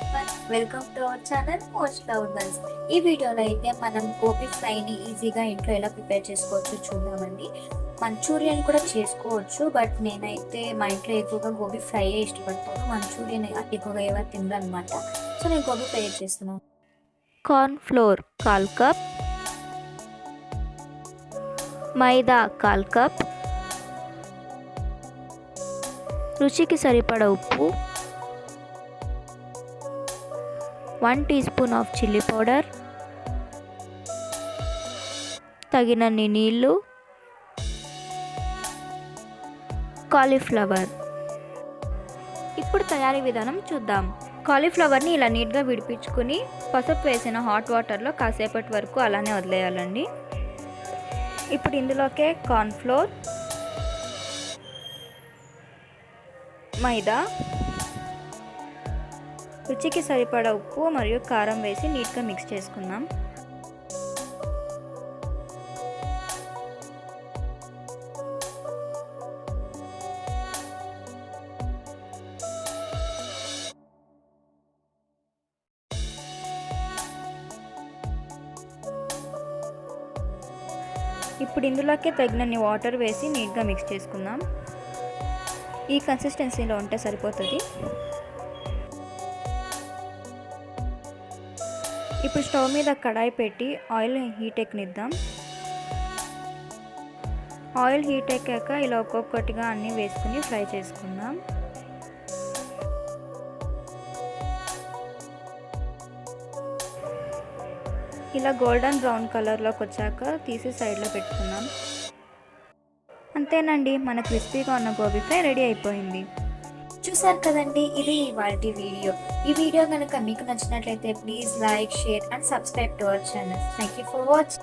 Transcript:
Everyone, welcome to our channel most love girls. ఈ వీడియోలో అయితే మనం గోబీ ఫ్రైని ఈజీగా ఇంట్లో ఎలా ప్రిపేర్ చేసుకోవచ్చు చూద్దామండి. మంచూరియన్ కూడా చేసుకోవచ్చు, బట్ నేనైతే మా ఇంట్లో ఎక్కువగా గోబీ ఫ్రై ఇష్టపడతాను. మంచూరియన్ ఎక్కువగా ఎవరు తినరు అనమాట. సో నేను గోబీ ఫ్రై చేస్తున్నాను. Corn flour 1/4 cup, maida 1/4 cup, రుచికి సరిపడ ఉప్పు, 1 teaspoon of chilli powder, తగినన్ని నీళ్ళు, కాలీఫ్లవర్. ఇప్పుడు తయారీ విధానం చూద్దాం. కాలీఫ్లవర్ని ఇలా నీట్గా విడిపించుకుని పసుపు వేసిన హాట్ వాటర్లో కాసేపటి వరకు అలానే వదిలేయాలండి. ఇప్పుడు ఇందులోకే కార్న్ ఫ్లోర్, మైదా, రుచికి సరిపడా ఉప్పు మరియు కారం వేసి నీట్గా మిక్స్ చేసుకుందాం. ఇప్పుడు ఇందులోకి తగినన్ని వాటర్ వేసి నీట్గా మిక్స్ చేసుకుందాం. ఈ కన్సిస్టెన్సీలో ఉంటే సరిపోతుంది. ఇప్పుడు స్టవ్ మీద కడాయి పెట్టి ఆయిల్ హీట్ ఎక్కనిద్దాం. ఆయిల్ హీట్ ఎక్కాక ఇలా ఒక్కొక్కటిగా అన్నీ వేసుకుని ఫ్రై చేసుకుందాం. ఇలా గోల్డెన్ బ్రౌన్ కలర్లోకి వచ్చాక తీసి సైడ్లో పెట్టుకుందాం. అంతేనండి, మన క్రిస్పీగా ఉన్న గోబీ ఫ్రై రెడీ అయిపోయింది. చూసారు కదండి, ఇది ఇవాల్టి వీడియో. ఈ వీడియో కనుక మీకు నచ్చినట్లయితే please like, share and subscribe to our channel. Thank you for watching.